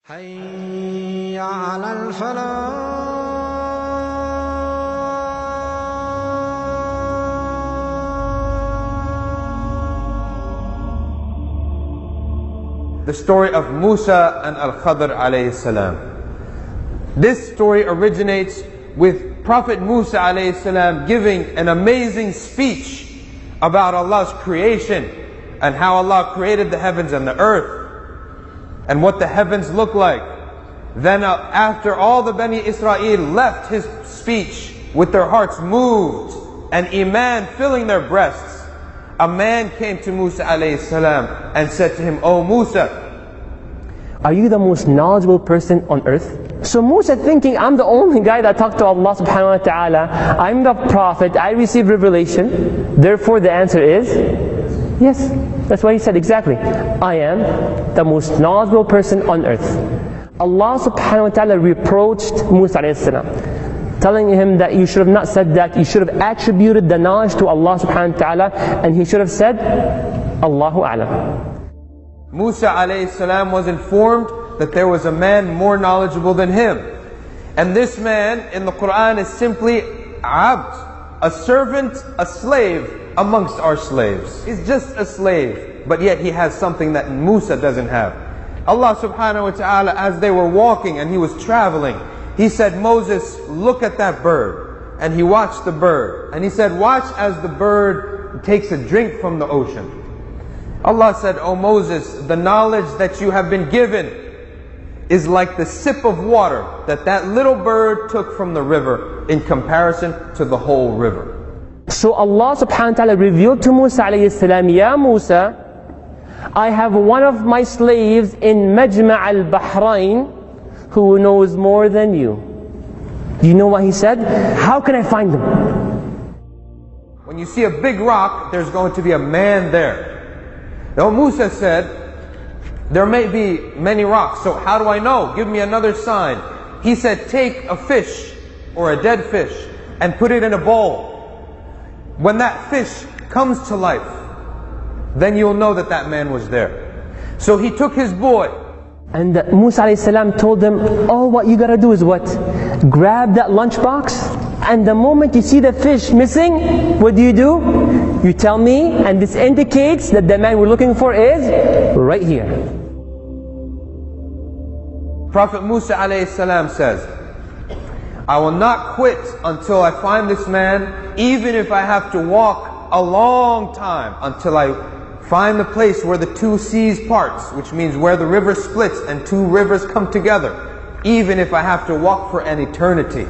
حي على الفلاح. The story of Musa and Al-Khidr alayhi salam. This story originates with Prophet Musa alayhi salam giving an amazing speech about Allah's creation and how Allah created the heavens and the earth and what the heavens look like. Then after all the Bani Israel left his speech with their hearts moved and iman filling their breasts, a man came to Musa alayhi salam and said to him, "O Musa, are you the most knowledgeable person on earth?" So Musa thinking, I'm the only guy that talked to Allah subhanahu wa ta'ala, I'm the prophet, I received revelation, therefore the answer is yes. That's why he said exactly, I am the most knowledgeable person on earth. Allah subhanahu wa ta'ala reproached Musa alayhi salam, telling him that you should have not said that, you should have attributed the knowledge to Allah subhanahu wa ta'ala, and he should have said, Allahu a'lam. Musa alayhi salam was informed that there was a man more knowledgeable than him. And this man in the Quran is simply abd, a servant, a slave amongst our slaves. He's just a slave, but yet he has something that Musa doesn't have. Allah subhanahu wa ta'ala, as they were walking and he was traveling, he said, Moses, look at that bird. And he watched the bird. And he said, watch as the bird takes a drink from the ocean. Allah said, O Moses, the knowledge that you have been given is like the sip of water that little bird took from the river in comparison to the whole river. So Allah subhanahu wa ta'ala revealed to Musa alayhi salam, Ya Musa, I have one of my slaves in Majma' al-Bahrain who knows more than you. Do you know what he said? How can I find him? When you see a big rock, there's going to be a man there. Now Musa said, there may be many rocks, so how do I know? Give me another sign. He said, take a fish or a dead fish and put it in a bowl. When that fish comes to life, then you'll know that that man was there. So he took his boy. And Musa alayhi salam told them, oh, what you gotta do is what? Grab that lunchbox, and the moment you see the fish missing, what do? You tell me, and this indicates that the man we're looking for is right here. Prophet Musa alayhi salam says, I will not quit until I find this man, even if I have to walk a long time until I find the place where the two seas parts, which means where the river splits and two rivers come together, even if I have to walk for an eternity.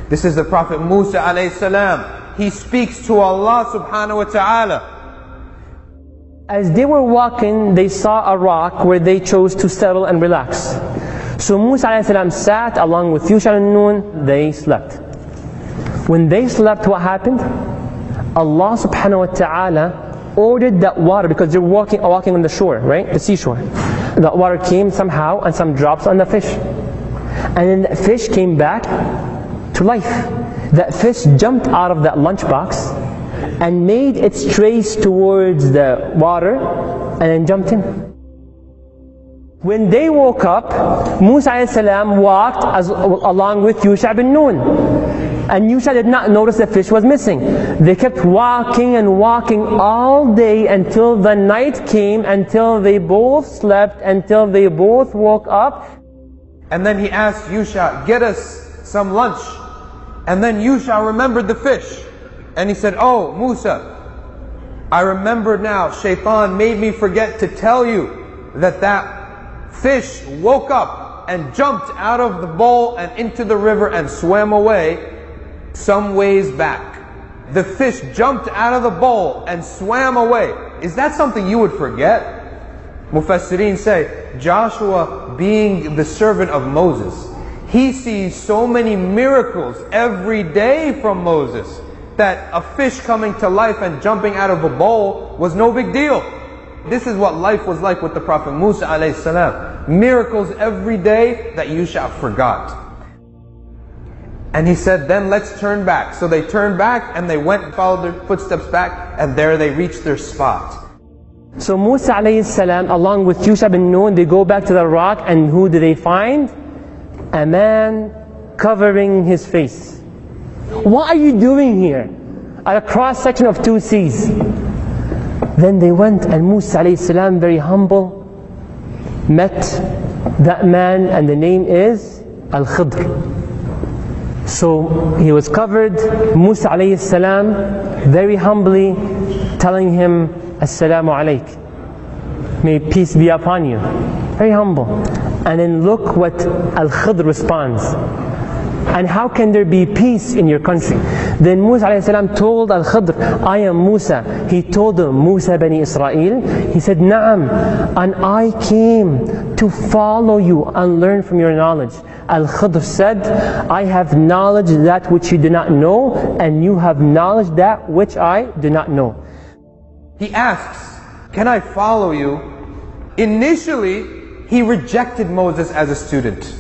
This is the Prophet Musa alayhi salam. He speaks to Allah subhanahu wa ta'ala. As they were walking, they saw a rock where they chose to settle and relax. So Musa alayhi salam sat along with Yusha and Nun, they slept. When they slept, what happened? Allah subhanahu wa ta'ala ordered that water, because they're walking on the shore, right? The seashore. The water came somehow and some drops on the fish. And then the fish came back to life. That fish jumped out of that lunchbox and made its trace towards the water and then jumped in. When they woke up, Musa alayhi salam walked along with Yusha bin Nun. And Yusha did not notice the fish was missing. They kept walking and walking all day until the night came, until they both slept, until they both woke up. And then he asked Yusha, get us some lunch. And then Yusha remembered the fish. And he said, oh Musa, I remember now, Shaitan made me forget to tell you that fish woke up and jumped out of the bowl and into the river and swam away some ways back. The fish jumped out of the bowl and swam away. Is that something you would forget? Mufassirin say, Joshua being the servant of Moses, he sees so many miracles every day from Moses that a fish coming to life and jumping out of a bowl was no big deal. This is what life was like with the Prophet Musa alayhi salam. Miracles every day that Yusha forgot. And he said, then let's turn back. So they turned back and they went and followed their footsteps back, and there they reached their spot. So Musa alayhi salam, along with Yusha bin Nun, they go back to the rock, and who do they find? A man covering his face. What are you doing here? At a cross section of two seas. Then they went, and Musa alayhi salam, very humble, met that man, and the name is Al-Khidr. So he was covered. Musa alayhi salam, very humbly telling him, Assalamu alayk, may peace be upon you. Very humble. And then look what Al-Khidr responds. And how can there be peace in your country? Then Musa alayhi salam told Al-Khidr, I am Musa. He told him, Musa bani Israel. He said, Na'am, and I came to follow you and learn from your knowledge. Al-Khidr said, I have knowledge that which you do not know, and you have knowledge that which I do not know. He asks, can I follow you? Initially, he rejected Moses as a student.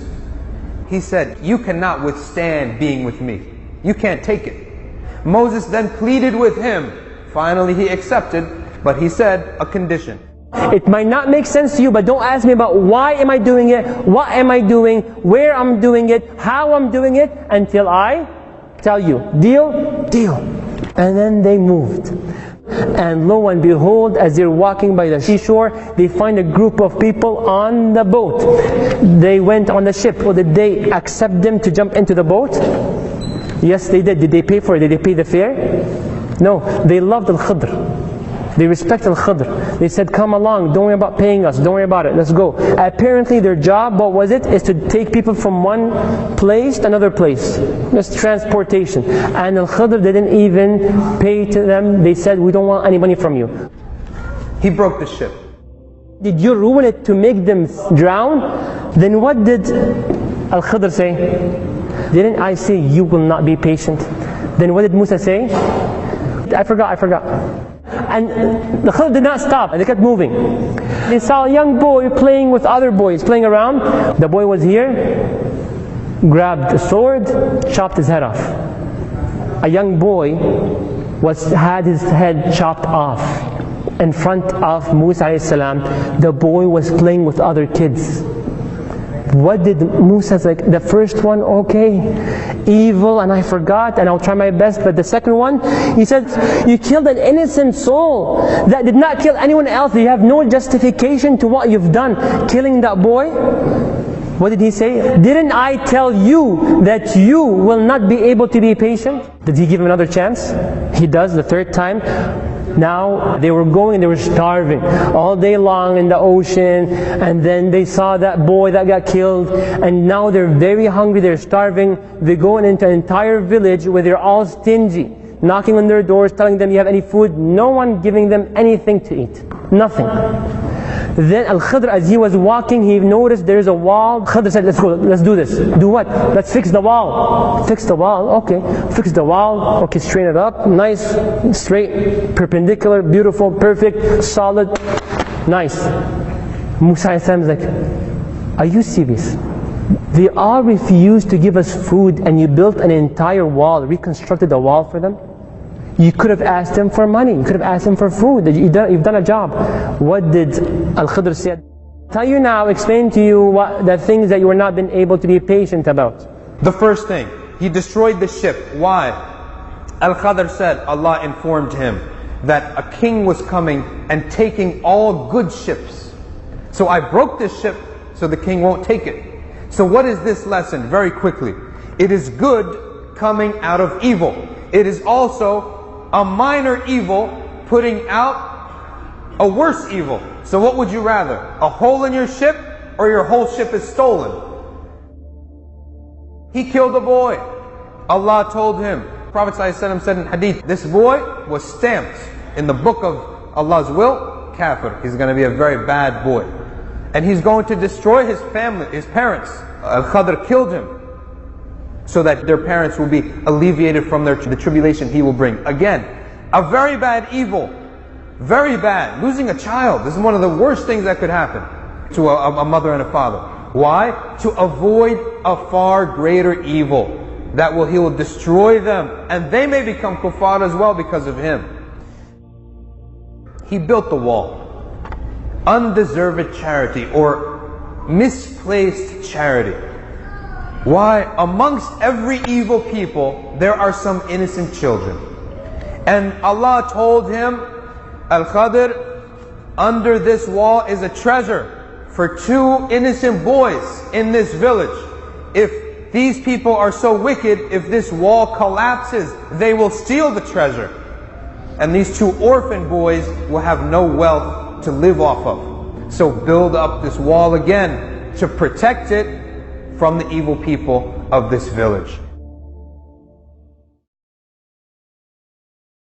He said, you cannot withstand being with me. You can't take it. Moses then pleaded with him. Finally, he accepted, but he said a condition. It might not make sense to you, but don't ask me about why am I doing it, what am I doing, where I'm doing it, how I'm doing it, until I tell you. Deal? Deal. And then they moved. And lo and behold, as they're walking by the seashore, they find a group of people on the boat. They went on the ship. Well, did they accept them to jump into the boat? Yes, they did. Did they pay for it? Did they pay the fare? No. They loved Al-Khidr. They respected Al-Khidr. They said, come along, don't worry about paying us, don't worry about it, let's go. Apparently their job, what was it? Is to take people from one place to another place. Just transportation. And Al-Khidr didn't even pay to them. They said, we don't want any money from you. He broke the ship. Did you ruin it to make them drown? Then what did Al-Khidr say? Didn't I say you will not be patient? Then what did Musa say? I forgot. And the Khidr did not stop, and they kept moving. They saw a young boy playing with other boys, playing around. The boy was here, grabbed a sword, chopped his head off. A young boy had his head chopped off in front of Musa alayhi salam. The boy was playing with other kids. What did Musa say? The first one, okay, evil, and I forgot, and I'll try my best. But the second one, he said, you killed an innocent soul that did not kill anyone else. You have no justification to what you've done, killing that boy. What did he say? Didn't I tell you that you will not be able to be patient? Did he give him another chance? He does, the third time. Now they were going, they were starving all day long in the ocean, and then they saw that boy that got killed, and now they're very hungry, they're starving. They go into an entire village where they're all stingy, knocking on their doors, telling them, you have any food? No one giving them anything to eat. Nothing. Then Al-Khidr, as he was walking, he noticed there's a wall. Khidr said, let's go, let's do this. Do what? Let's fix the wall. Fix the wall, okay. Fix the wall, okay, straighten it up. Nice, straight, perpendicular, beautiful, perfect, solid, nice. Musa is like, are you serious? They all refused to give us food, and you built an entire wall, reconstructed a wall for them? You could have asked them for money. You could have asked them for food. You've done a job. What did Al-Khidr say? Tell you now, explain to you the things that you were not been able to be patient about. The first thing, he destroyed the ship. Why? Al-Khidr said, Allah informed him that a king was coming and taking all good ships. So I broke this ship so the king won't take it. So what is this lesson? Very quickly. It is good coming out of evil. It is also a minor evil putting out a worse evil. So what would you rather? A hole in your ship, or your whole ship is stolen? He killed a boy. Allah told him, Prophet ﷺ said in hadith, this boy was stamped in the book of Allah's will, kafir. He's going to be a very bad boy. And he's going to destroy his family, his parents. Al-Khidr killed him, so that their parents will be alleviated from the tribulation he will bring. Again, a very bad evil. Very bad. Losing a child. This is one of the worst things that could happen to a mother and a father. Why? To avoid a far greater evil. He will destroy them. And they may become kuffar as well because of him. He built the wall. undeserved charity or misplaced charity. Why? Amongst every evil people, there are some innocent children. And Allah told him, Al-Khidr, under this wall is a treasure for 2 innocent boys in this village. If these people are so wicked, if this wall collapses, they will steal the treasure. And these 2 orphan boys will have no wealth to live off of. So build up this wall again to protect it from the evil people of this village.